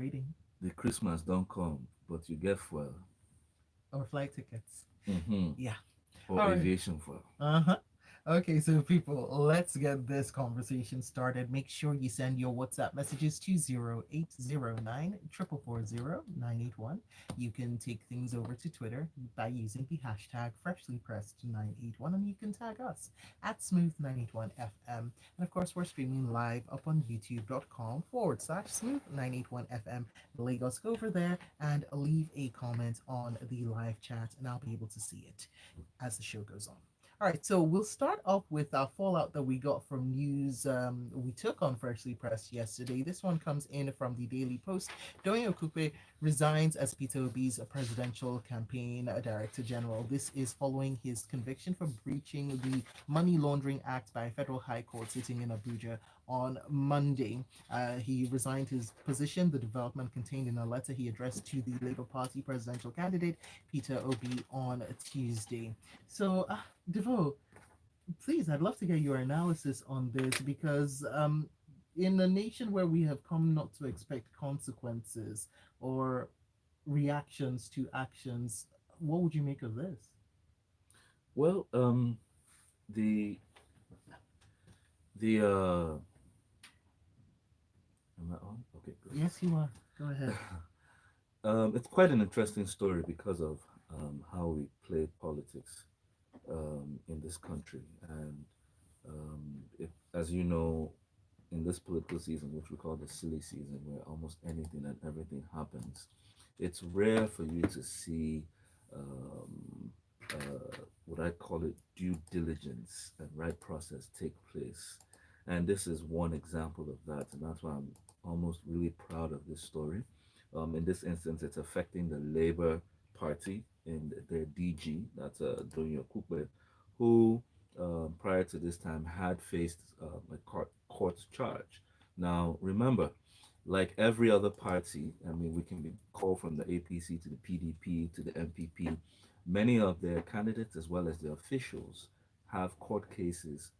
waiting. The Christmas don't come, but you get fuel. Or flight tickets. Mm-hmm. Yeah. Or All right. aviation fuel. Uh-huh. Okay, so people, let's get this conversation started. Make sure you send your WhatsApp messages to 0809 440 981. You can take things over to Twitter by using the hashtag FreshlyPressed981, and you can tag us at Smooth981FM. And of course, we're streaming live up on youtube.com/Smooth981FM. Lagos. Go over there and leave a comment on the live chat, and I'll be able to see it as the show goes on. All right, so we'll start off with our fallout that we got from news we took on Freshly Pressed yesterday. This one comes in from the Daily Post. Doyin Okupe resigns as Peter Obi's presidential campaign director general. This is following his conviction for breaching the Money Laundering Act by a federal high court sitting in Abuja on Monday. He resigned his position, the development contained in a letter he addressed to the Labour Party presidential candidate, Peter Obi, on Tuesday. So, Devo, please, I'd love to get your analysis on this because in a nation where we have come not to expect consequences or reactions to actions, what would you make of this? Well, the the am I on? Okay, good. Yes, you are. Go ahead. It's quite an interesting story because of how we play politics in this country, and as you know, in this political season, which we call the silly season, where almost anything and everything happens, it's rare for you to see um, what I call it due diligence and right process take place. And this is one example of that. And that's why I'm almost really proud of this story. In this instance, it's affecting the Labour Party and their DG, that's Donyo Kukwe, who prior to this time had faced a court charge. Now, remember, like every other party, I mean, we can be called from the APC to the PDP to the MPP. Many of their candidates, as well as their officials, have court cases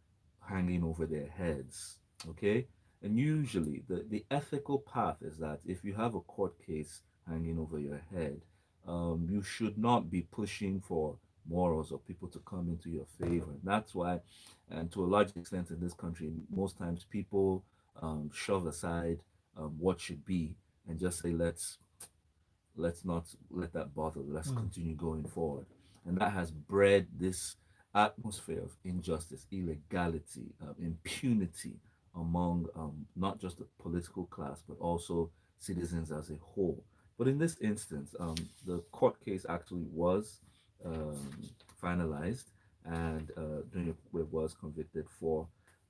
hanging over their heads. Okay? And usually, the ethical path is that if you have a court case hanging over your head, you should not be pushing for morals or people to come into your favor. And that's why, and to a large extent in this country, most times people shove aside what should be and just say let's not let that bother. Let's Mm, continue going forward, and that has bred this atmosphere of injustice, illegality, impunity among not just the political class but also citizens as a whole. But in this instance, the court case actually was um, finalized, and Daniel was convicted for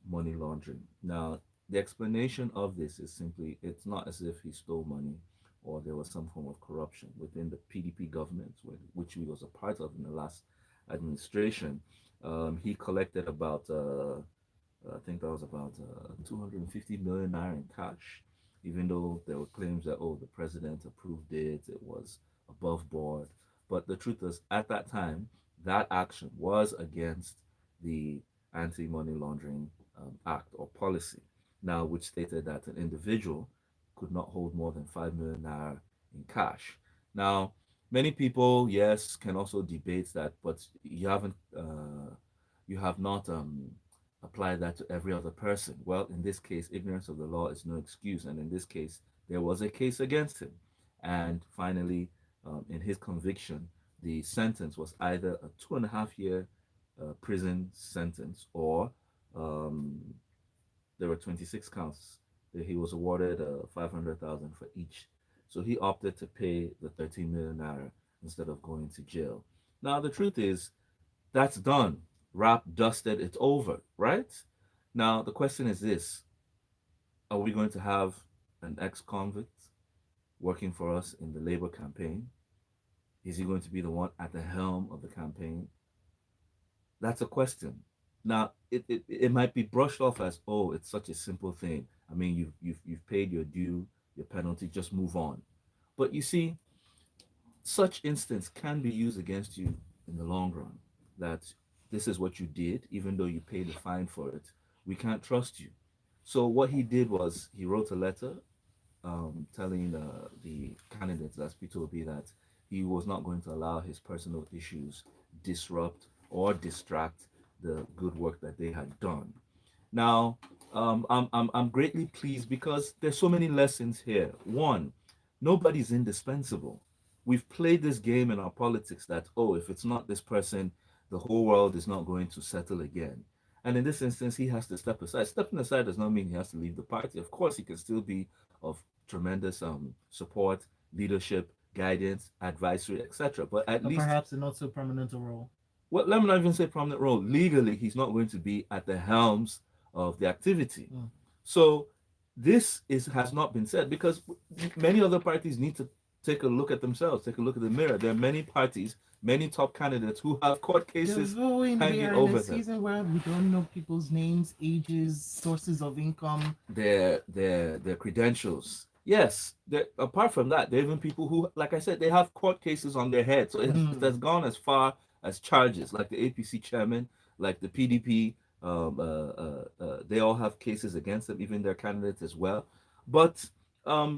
money laundering. Now, the explanation of this is simply it's not as if he stole money or there was some form of corruption within the PDP government, which he was a part of in the last administration. He collected about, I think that was about 250 million naira in cash, even though there were claims that, oh, the president approved it, it was above board. But the truth is, at that time, that action was against the Anti Money Laundering Act or policy, now which stated that an individual could not hold more than 5 million naira in cash. Now, many people, yes, can also debate that, but you have not applied that to every other person. Well, in this case, ignorance of the law is no excuse, and in this case, there was a case against him. And finally, in his conviction, the sentence was either a 2.5 year prison sentence or um, there were 26 counts. He was awarded 500,000 for each. So he opted to pay the 13 million naira instead of going to jail. Now the truth is that's done. Rap dusted, it's over, right? Now the question is this: are we going to have an ex-convict working for us in the Labour campaign? Is he going to be the one at the helm of the campaign? That's a question. Now, it might be brushed off as, oh, it's such a simple thing. I mean, you've paid your due, your penalty, just move on. But you see, such instance can be used against you in the long run. That this is what you did, even though you paid a fine for it. We can't trust you. So what he did was he wrote a letter telling the candidates, that's Peter Obi, that he was not going to allow his personal issues disrupt or distract the good work that they had done. Now, I'm greatly pleased because there's so many lessons here. One, nobody's indispensable. We've played this game in our politics that, oh, if it's not this person, the whole world is not going to settle again. And in this instance, he has to step aside. Stepping aside does not mean he has to leave the party. Of course, he can still be of tremendous support, leadership, guidance, advisory, etc. But at Or least, perhaps a not so prominent role. well, let me not even say prominent role. Legally, he's not going to be at the helms of the activity. Mm. So this is has not been said because many other parties need to take a look at themselves, take a look at the mirror. There are many parties, many top candidates who have court cases Devon, we hanging are in a over them. season where we don't know people's names, ages, sources of income. Their credentials. Yes, apart from that, there are even people who, like I said, they have court cases on their head. So it has Mm. gone as far as charges, like the APC chairman, like the PDP. They all have cases against them, even their candidates as well. But I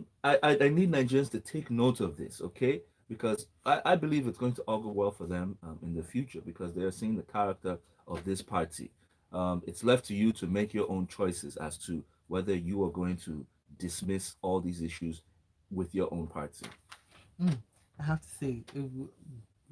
need Nigerians to take note of this, okay? Because I believe it's going to augur well for them in the future because they are seeing the character of this party. It's left to you to make your own choices as to whether you are going to dismiss all these issues with your own party. Mm. I have to say,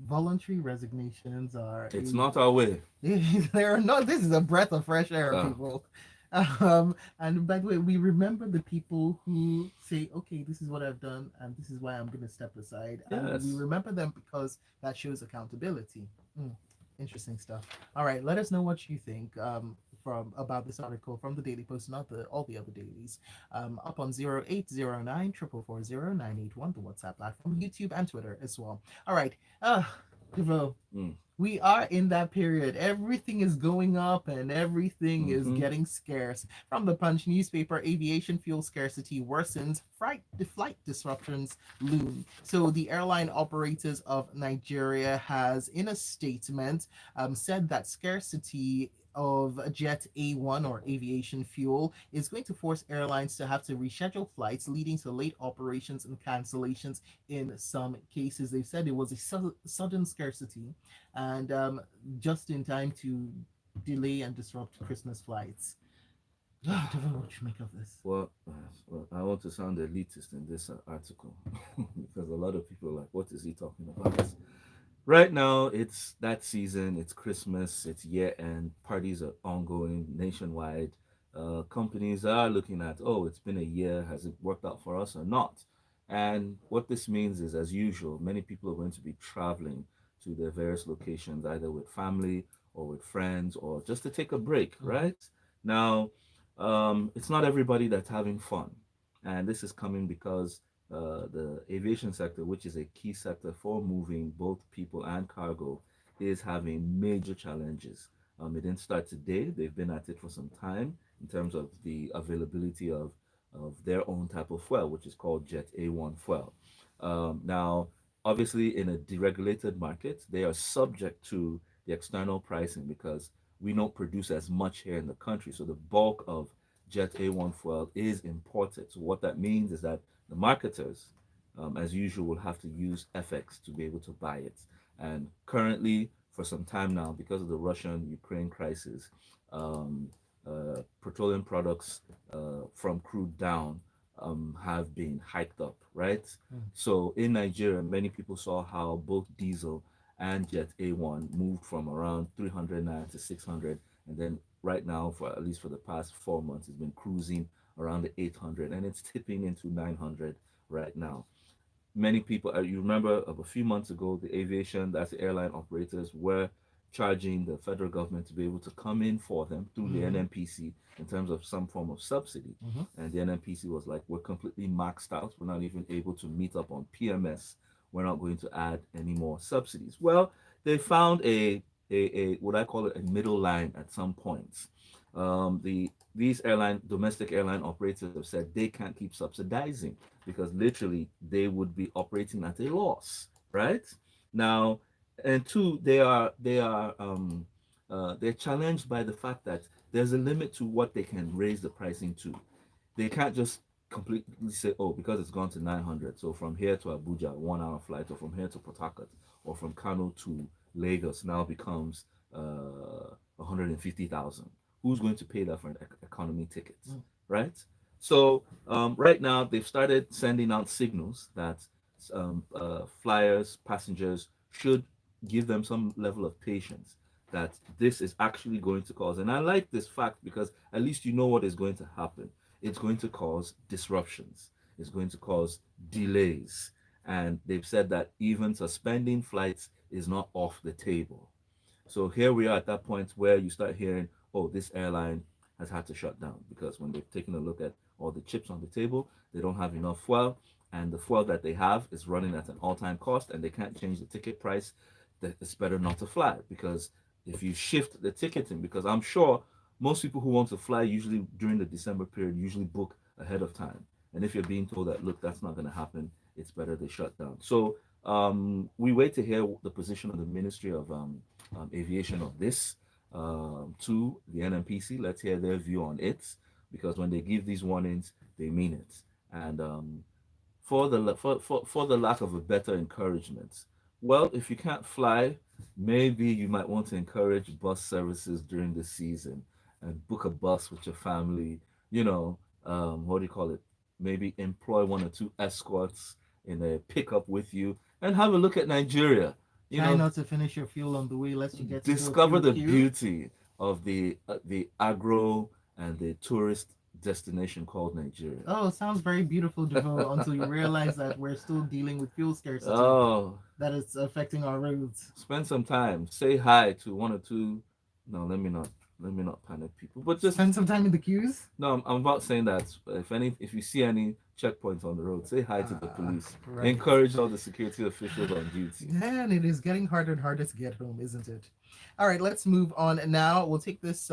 voluntary resignations are It's a not our way. they are not. This is a breath of fresh air, Uh, people. And by the way, we remember the people who say, "Okay, this is what I've done, and this is why I'm going to step aside," and we yes. remember them because that shows accountability. Mm, interesting stuff. All right, let us know what you think from about this article from the Daily Post, not the all the other dailies. Up on 0809 the WhatsApp platform, YouTube, and Twitter as well. All right. Devo, Mm. we are in that period. Everything is going up and everything is Mm-hmm. getting scarce. From the Punch newspaper, aviation fuel scarcity worsens, flight disruptions loom. So the airline operators of Nigeria has, in a statement, said that scarcity of jet A1 or aviation fuel is going to force airlines to have to reschedule flights, leading to late operations and cancellations in some cases. They said it was a sudden scarcity and just in time to delay and disrupt Christmas flights. Devon, what you make of this? Well, I want to sound elitist in this article because a lot of people are like, what is he talking about? Right now, it's that season, it's Christmas, it's year end, parties are ongoing nationwide. Companies are looking at, oh, it's been a year, has it worked out for us or not? And what this means is, as usual, many people are going to be traveling to their various locations, either with family or with friends or just to take a break, Mm-hmm. right? Now, it's not everybody that's having fun. And this is coming because the aviation sector, which is a key sector for moving both people and cargo, is having major challenges. It didn't start today. They've been at it for some time in terms of the availability of their own type of fuel, which is called Jet A1 fuel. Now, obviously, in a deregulated market, they are subject to the external pricing because we don't produce as much here in the country. So the bulk of Jet A1 fuel is imported. So what that means is that the marketers, as usual, will have to use FX to be able to buy it. And currently, for some time now, because of the Russian-Ukraine crisis, petroleum products from crude down have been hiked up, right? So in Nigeria, many people saw how both diesel and Jet A1 moved from around 300 naira to 600, and then right now, for at least for the past 4 months, it's been cruising around the 800, and it's tipping into 900 right now. Many people, you remember of a few months ago, the aviation, that's the airline operators, were charging the federal government to be able to come in for them through the Mm-hmm. NNPC in terms of some form of subsidy. Mm-hmm. And the NNPC was like, we're completely maxed out. We're not even able to meet up on PMS. We're not going to add any more subsidies. Well, they found a what I call it a middle line at some points. These domestic airline operators have said they can't keep subsidizing because literally they would be operating at a loss, right? Now, and two, they're challenged by the fact that there's a limit to what they can raise the pricing to. They can't just completely say, oh, because it's gone to 900, so from here to Abuja, 1 hour flight, or from here to Port Harcourt, or from Kano to Lagos now becomes 150,000. Who's going to pay that for an economy ticket, Mm. right? So right now they've started sending out signals that flyers, passengers should give them some level of patience that this is actually going to cause. And I like this fact because at least you know what is going to happen. It's going to cause disruptions, it's going to cause delays. And they've said that even suspending flights is not off the table. So here we are at that point where you start hearing, oh, this airline has had to shut down because when they've taken a look at all the chips on the table, they don't have enough fuel, and the fuel that they have is running at an all-time cost, and they can't change the ticket price. That it's better not to fly because if you shift the ticketing, because I'm sure most people who want to fly usually during the December period usually book ahead of time. And if you're being told that, look, that's not going to happen, it's better they shut down. So we wait to hear the position of the Ministry of Aviation of this to the NMPC. Let's hear their view on it because when they give these warnings, they mean it. And for the lack of a better encouragement, well, if you can't fly, maybe you might want to encourage bus services during the season and book a bus with your family. You know, what do you call it? Maybe employ one or two escorts in a pickup with you and have a look at Nigeria. You Try know, not to finish your fuel on the way, lest you get into a discover fuel the queue. beauty of the agro and the tourist destination called Nigeria. Oh, sounds very beautiful, Devo, until you realize that we're still dealing with fuel scarcity Oh, that is affecting our roads. spend some time, say hi to one or two. No, let me not panic people, but just Spend some time in the queues. no. I'm about saying that if you see any checkpoints on the road, say hi to the Ah, police. right. Encourage all the security officials on duty. Man, it is getting harder and harder to get home, isn't it? All right, let's move on now. We'll take this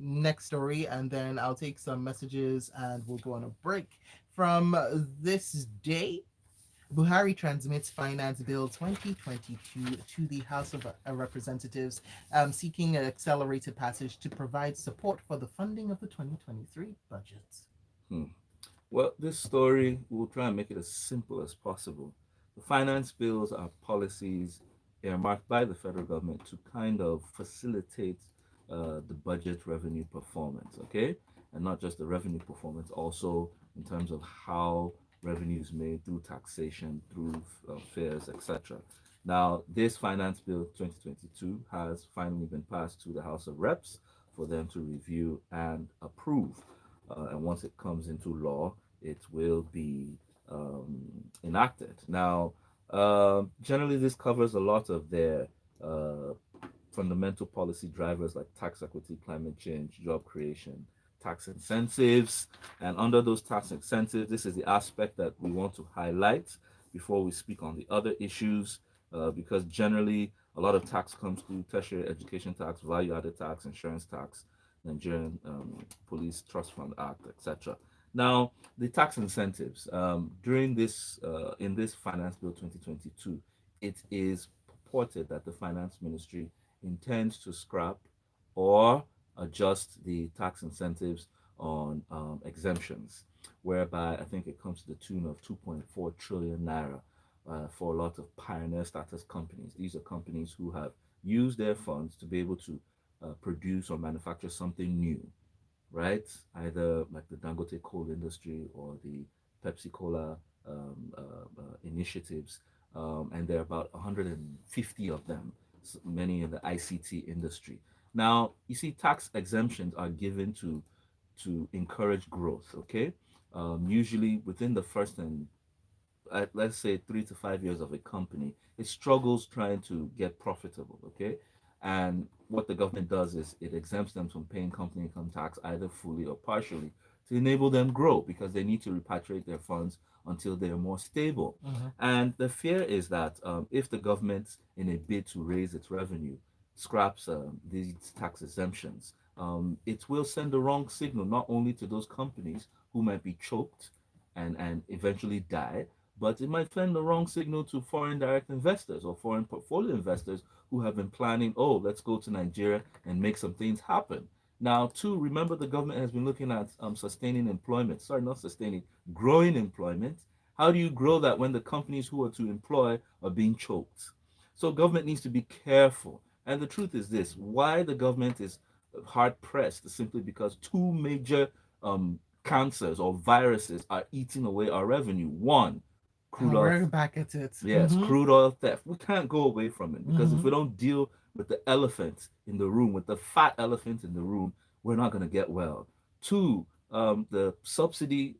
next story and then I'll take some messages and we'll go on a break. From this day, Buhari transmits Finance Bill 2022 to the House of Representatives, seeking an accelerated passage to provide support for the funding of the 2023 budget. Hmm. Well, this story we'll try and make it as simple as possible. The finance bills are policies earmarked by the federal government to kind of facilitate the budget revenue performance, okay? And not just the revenue performance, also in terms of how revenue is made through taxation, through fares, etc. Now, this finance bill 2022 has finally been passed to the House of Reps for them to review and approve. And once it comes into law, it will be enacted. Now, generally, this covers a lot of their uh, fundamental policy drivers like tax equity, climate change, job creation, tax incentives. And under those tax incentives, this is the aspect that we want to highlight before we speak on the other issues, because generally, a lot of tax comes through tertiary education tax, value added tax, insurance tax, Nigerian Police Trust Fund Act, etc. Now, the tax incentives during this in this Finance Bill 2022, it is purported that the Finance Ministry intends to scrap or adjust the tax incentives on exemptions, whereby I think it comes to the tune of 2.4 trillion naira for a lot of pioneer status companies. These are companies who have used their funds to be able to produce or manufacture something new, right? Either like the Dangote coal industry or the Pepsi Cola initiatives. And there are about 150 of them, many in the ICT industry. Now, you see, tax exemptions are given to encourage growth, okay? Usually within the first and let's say 3 to 5 years of a company, it struggles trying to get profitable, okay? And what the government does is it exempts them from paying company income tax either fully or partially to enable them grow because they need to repatriate their funds until they are more stable. Mhm. And the fear is that if the government, in a bid to raise its revenue, scraps these tax exemptions, it will send the wrong signal not only to those companies who might be choked and eventually die, but it might send the wrong signal to foreign direct investors or foreign portfolio investors who have been planning, oh, let's go to Nigeria and make some things happen. Now, two, remember the government has been looking at sustaining employment. Sorry, not sustaining, growing employment. How do you grow that when the companies who are to employ are being choked? So government needs to be careful. And the truth is this: why the government is hard pressed is simply because two major cancers or viruses are eating away our revenue. One, crude And oil. we're back at it. Yes, crude oil theft. We can't go away from it because if Mm-hmm. we don't deal with the elephant in the room, with the fat elephant in the room, we're not going to get well. Two, the subsidy,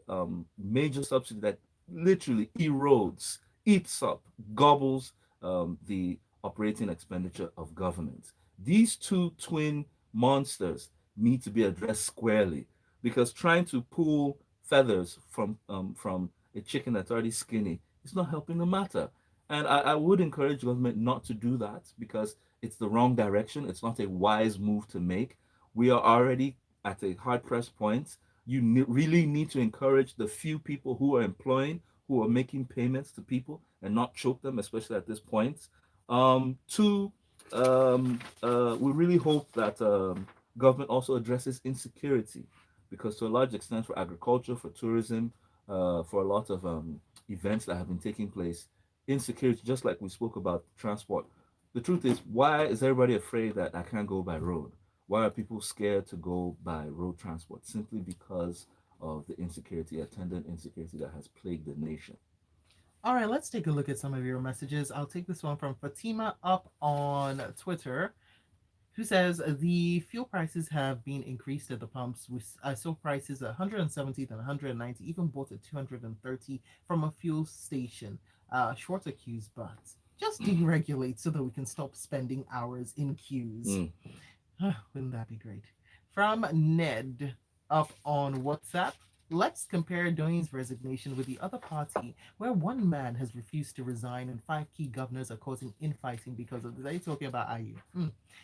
major subsidy that literally erodes, eats up, gobbles the operating expenditure of government. These two twin monsters need to be addressed squarely because trying to pull feathers from a chicken that's already skinny is not helping the matter. And I would encourage government not to do that because it's the wrong direction. It's not a wise move to make. We are already at a hard pressed point. You really need to encourage the few people who are employing, who are making payments to people, and not choke them, especially at this point. Two, we really hope that government also addresses insecurity, because to a large extent, for agriculture, for tourism, for a lot of events that have been taking place, insecurity, just like we spoke about transport. The truth is, why is everybody afraid that I can't go by road? Why are people scared to go by road transport? Simply because of the insecurity, attendant insecurity that has plagued the nation. All right, let's take a look at some of your messages. I'll take this one from Fatima up on Twitter, who says the fuel prices have been increased at the pumps. I saw prices at 170 and 190, even bought at 230 from a fuel station. Shorter queues, but just deregulate so that we can stop spending hours in queues. Mm. Wouldn't that be great? From Ned up on WhatsApp. Let's compare Doyne's resignation with the other party, where one man has refused to resign and five key governors are causing infighting because of this. Are you talking about IU?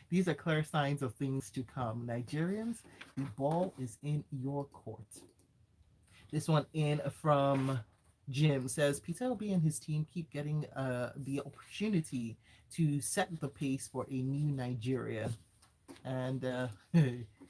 These are clear signs of things to come. Nigerians, the ball is in your court. This one in from Jim says Peter Obi and his team keep getting the opportunity to set the pace for a new Nigeria. And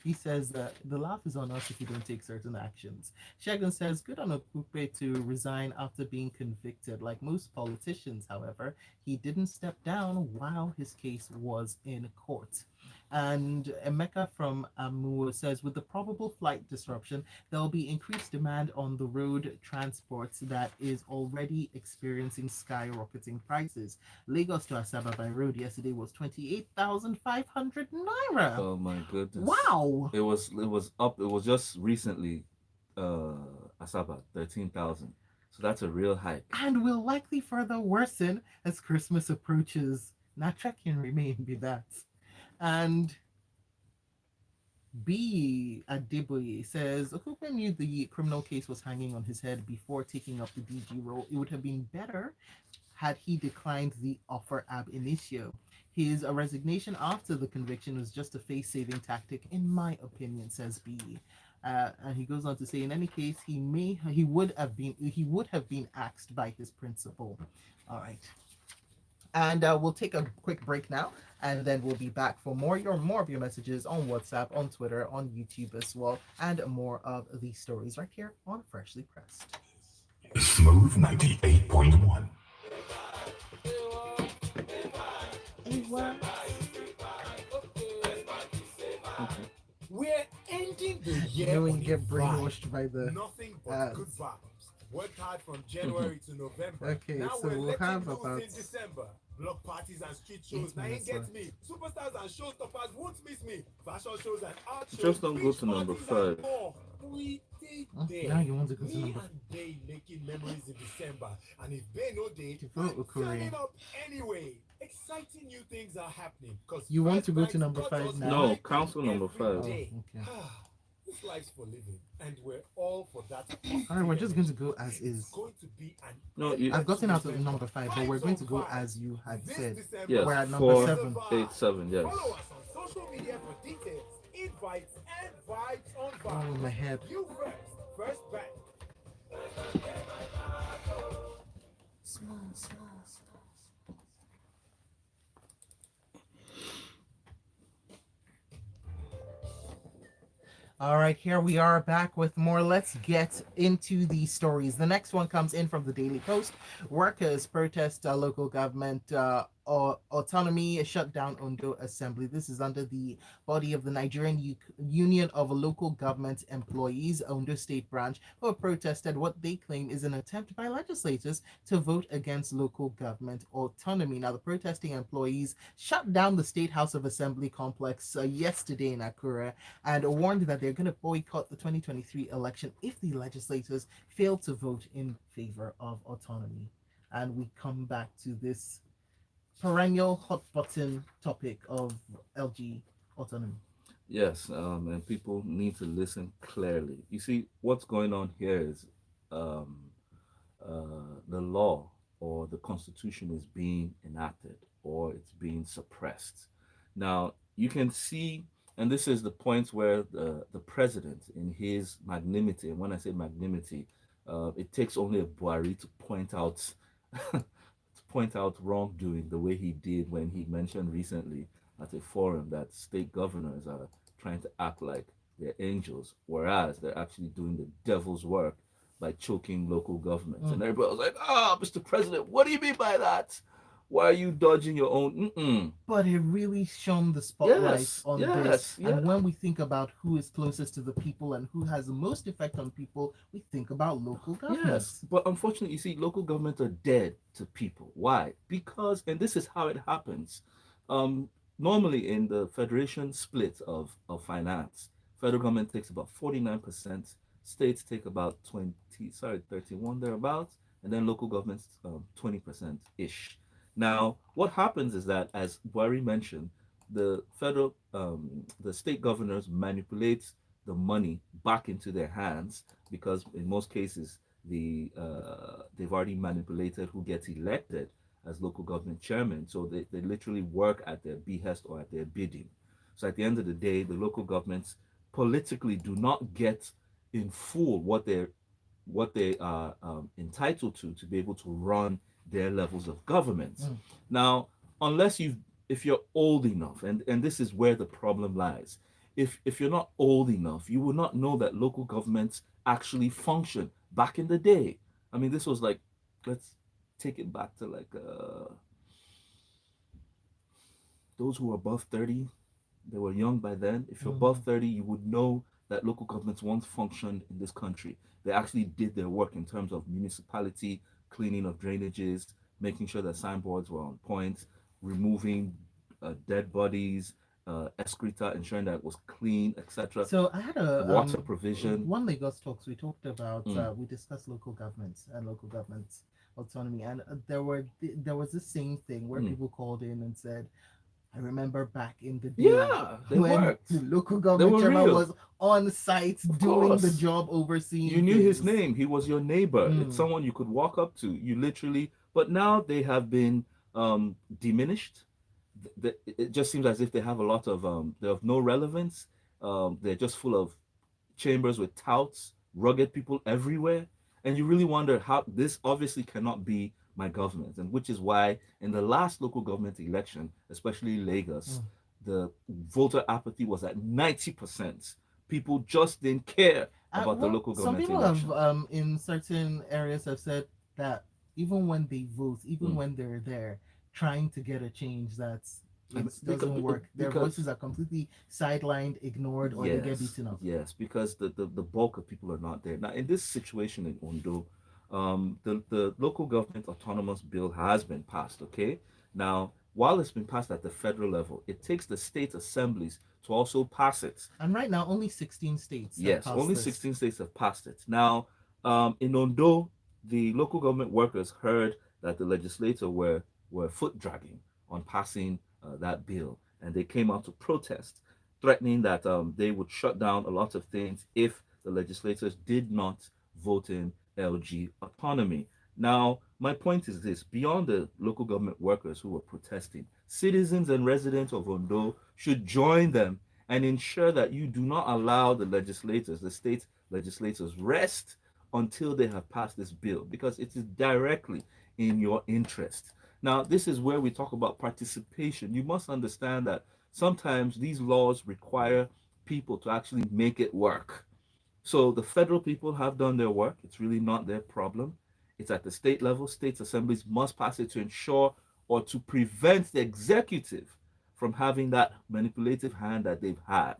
he says that the laugh is on us if we don't take certain actions. Shegun says, good on Okupe to resign after being convicted. Like most politicians, however, he didn't step down while his case was in court. And Emeka from Amu says, with the probable flight disruption, there will be increased demand on the road transports that is already experiencing skyrocketing prices. Lagos to Asaba by road yesterday was 28,500 naira. Oh my goodness. Wow. It was up. It was just recently, Asaba 13,000. So that's a real hike. And will likely further worsen as Christmas approaches. Not can remain be that. And B. Adeboye says Okupe knew the criminal case was hanging on his head before taking up the DG role. It would have been better had he declined the offer ab initio. His resignation after the conviction was just a face-saving tactic, in my opinion, says B. And he goes on to say, in any case, he would have been axed by his principal. All right. And we'll take a quick break now, and then we'll be back for more of your messages on WhatsApp, on Twitter, on YouTube as well, and more of these stories right here on Freshly Pressed. Smooth 98.1. We're ending the You year know when on you a get vibe. brainwashed by the Nothing but ads. good vibes. Worked hard from January to November. Okay, Now so we're we'll letting have loose about in December. Block parties and street shows. 8 Now you minutes get left. me. Superstars and showstoppers won't miss me. Fashion shows and art shows. Just don't go beach to number parties 5. and more. We did there. Now you want to go to Me number and Bay making memories in December. And if Bay no day, Devote we're Okure. turning up anyway. Exciting new things are happening. You want to go to number 5 now? No, council number Oh, 5. okay. This life's for living, and we're all for that. All right, we're just going to go as is. It's going to be an No, you, I've gotten out of number 5, but we're going to go as you had This said. December. yes, We're at number 4, 7. 8, 7, yes. Follow us on social media for details, invites, and vibes on Oh, vibes. my head. You first back. Small. All right, here we are back with more. Let's get into these stories. The next one comes in from the Daily Post. Workers protest local government autonomy, shut down Ondo Assembly. This is under the body of the Nigerian Union of Local Government Employees, Ondo State Branch, who have protested what they claim is an attempt by legislators to vote against local government autonomy. Now, the protesting employees shut down the State House of Assembly complex yesterday in Akure and warned that they're going to boycott the 2023 election if the legislators fail to vote in favor of autonomy. And we come back to this perennial hot button topic of LG autonomy. Yes, and people need to listen clearly. You see, what's going on here is um, the law or the constitution is being enacted or it's being suppressed. Now, you can see, and this is the point where the president, in his magnanimity, and when I say magnanimity, it takes only a Buhari to point out wrongdoing the way he did when he mentioned recently at a forum that state governors are trying to act like they're angels, whereas they're actually doing the devil's work by choking local governments. And everybody was like, "Ah, Mr. President, what do you mean by that? Why are you dodging your own?" Mm-mm. But it really shone the spotlight Yes, on this. yes, yeah. And when we think about who is closest to the people and who has the most effect on people, we think about local governments. Yes, but unfortunately, you see, local governments are dead to people. Why? Because, and this is how it happens. Um, Normally, in the federation split of finance, federal government takes about 49%, states take about 31 thereabouts, and then local governments 20% ish. Now, what happens is that, as Buhari mentioned, the state governors manipulate the money back into their hands because in most cases they've already manipulated who gets elected as local government chairman. So they literally work at their behest or at their bidding. So at the end of the day, the local governments politically do not get in full what they are entitled to be able to run their levels of government. Now, unless you if you're old enough, and this is where the problem lies, if you're not old enough, you will not know that local governments actually function back in the day. I mean, this was like, let's take it back to like those who are above 30, they were young by then. If you're above 30, you would know that local governments once functioned in this country. They actually did their work in terms of municipality, cleaning of drainages, making sure that signboards were on point, removing dead bodies, excreta, ensuring that it was clean, etc. So I had a Water provision. one Lagos talks. We talked about Mm. we discussed local governments and local governments autonomy, and there was this same thing where Mm. people called in and said, I remember back in the day Yeah, they when worked. the local They government were chairman real. was on site Of doing the course. job, overseeing You knew his things. name. He was your neighbor. It's Mm. someone you could walk up to. You literally, but now they have been diminished. It just seems as if they have a lot of they have no relevance. They're just full of chambers with touts, rugged people everywhere, and you really wonder how this obviously cannot be my government, and which is why in the last local government election, especially Lagos, the voter apathy was at 90%. People just didn't care about the Well, local some government people have election. in certain areas have said that even when they vote, even Mm. when they're there trying to get a change, that's I mean, it doesn't work. Their because voices are completely sidelined, ignored, or they get yes, beaten up. yes, because the bulk of people are not there. Now, in this situation in Ondo, the local government autonomous bill has been passed, okay? Now, while it's been passed at the federal level, it takes the state assemblies to also pass it. And right now, only 16 states have Yes, passed only this. 16 states have passed it. Now, in Ondo, the local government workers heard that the legislature were foot dragging on passing that bill, and they came out to protest, threatening that they would shut down a lot of things if the legislators did not vote in LG autonomy. Now, my point is this: beyond the local government workers who were protesting, citizens and residents of Ondo should join them and ensure that you do not allow the legislators, the state legislators, rest until they have passed this bill because it is directly in your interest. Now, this is where we talk about participation. You must understand that sometimes these laws require people to actually make it work. So the federal people have done their work. It's really not their problem. It's at the state level. States assemblies must pass it to ensure or to prevent the executive from having that manipulative hand that they've had.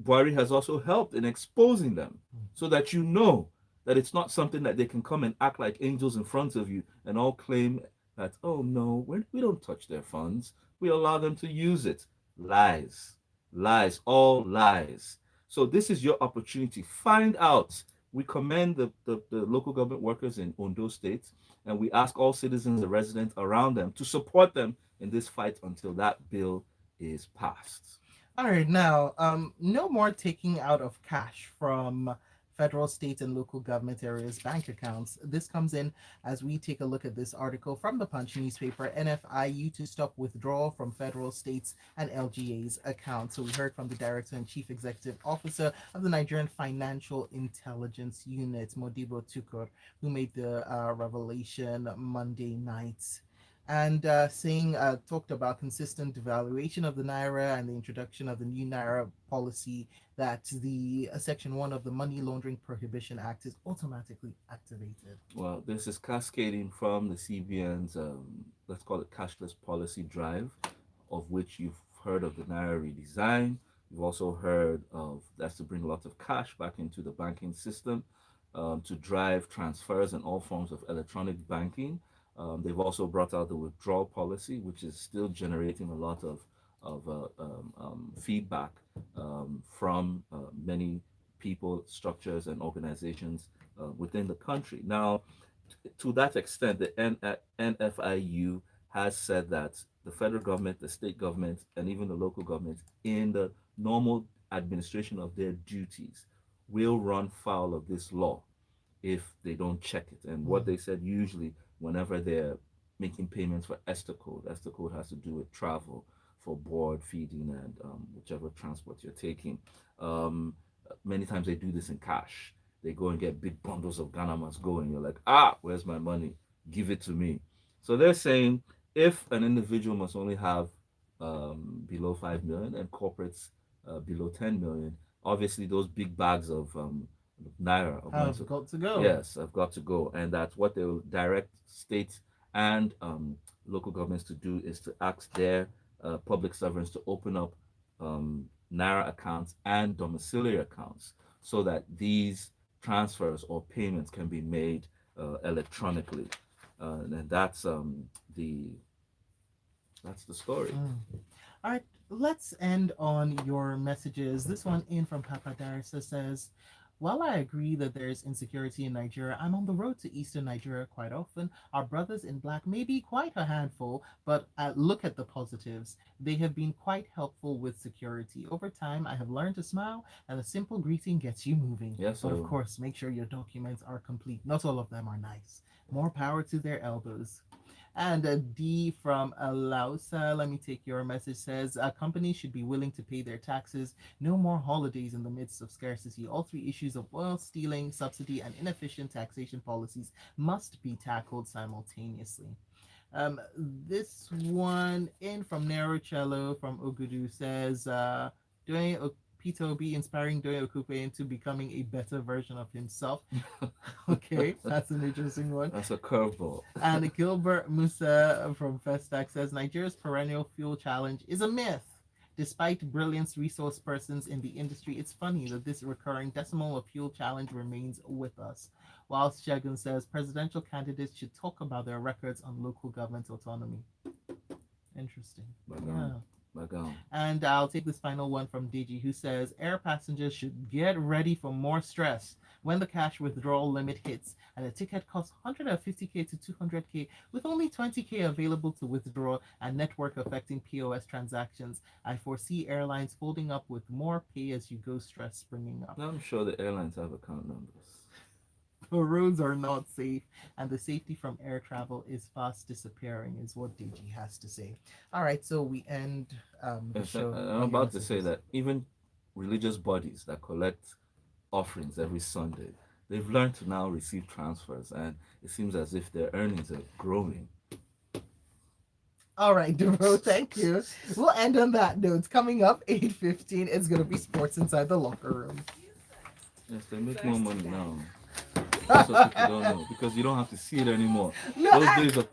Buhari has also helped in exposing them so that you know that it's not something that they can come and act like angels in front of you and all claim that, oh no, we don't touch their funds. We allow them to use it. Lies, lies, all lies. So this is your opportunity. Find out. We commend the local government workers in Ondo State, and we ask all citizens and residents around them to support them in this fight until that bill is passed. All right, now, no more taking out of cash from federal, state, and local government areas' bank accounts. This comes in as we take a look at this article from the Punch newspaper. NFIU to stop withdrawal from federal, states, and LGA's accounts. So we heard from the director and chief executive officer of the Nigerian Financial Intelligence Unit, Modibo Tukur, who made the revelation Monday night, and saying talked about consistent devaluation of the naira and the introduction of the new naira policy, that the section 1 of the Money Laundering Prohibition Act is automatically activated. Well, this is cascading from the CBN's, let's call it cashless policy drive, of which you've heard of the naira redesign. You've also heard of that's to bring a lot of cash back into the banking system, to drive transfers and all forms of electronic banking. They've also brought out the withdrawal policy, which is still generating a lot of feedback from many people, structures, and organizations within the country. Now, to that extent, the NFIU has said that the federal government, the state government, and even the local government, in the normal administration of their duties, will run foul of this law if they don't check it. And what they said, usually whenever they're making payments for Ester code has to do with travel for board, feeding, and whichever transport you're taking. Many times they do this in cash. They go and get big bundles of Ghana must go, and you're like, where's my money? Give it to me. So they're saying if an individual must only have below 5 million and corporates below 10 million, obviously those big bags of naira are going Have got to go. Yes, I've got to go. And that's what they will direct states and local governments to do, is to ask their public servants to open up naira accounts and domiciliary accounts so that these transfers or payments can be made electronically. And that's the story. All right, let's end on your messages. This one in from Papa Darissa says, while I agree that there is insecurity in Nigeria, I'm on the road to eastern Nigeria quite often. Our brothers in black may be quite a handful, but look at the positives. They have been quite helpful with security. Over time, I have learned to smile, and a simple greeting gets you moving. Yes, but of so- course, make sure your documents are complete. Not all of them are nice. More power to their elbows. And a D from Alausa, let me take your message, says companies should be willing to pay their taxes. No more holidays in the midst of scarcity. All three issues of oil stealing, subsidy, and inefficient taxation policies must be tackled simultaneously. This one in from Cello from Ogudu says, doing Peter Obi inspiring Doyin Okupe into becoming a better version of himself. Okay, that's an interesting one. That's a curveball. And Gilbert Musa from Festac says Nigeria's perennial fuel challenge is a myth. Despite brilliant resource persons in the industry, it's funny that this recurring decimal of fuel challenge remains with us. Whilst Shagun says presidential candidates should talk about their records on local government autonomy. Interesting. Yeah. And I'll take this final one from DG, who says air passengers should get ready for more stress when the cash withdrawal limit hits and a ticket costs 150k to 200k with only 20k available to withdraw and network affecting POS transactions. I foresee airlines folding up with more pay-as-you-go stress springing up. I'm sure the airlines have account numbers. The roads are not safe, and the safety from air travel is fast disappearing, is what DG has to say. All right, so we end the show. I'm about to say that even religious bodies that collect offerings every Sunday, they've learned to now receive transfers, and it seems as if their earnings are growing. All right, Debro, thank you. We'll end on that note. Coming up, 8:15, it's going to be sports inside the locker room. Yes, they make more money now. That's what people don't know because you don't have to see it anymore. No, Those days of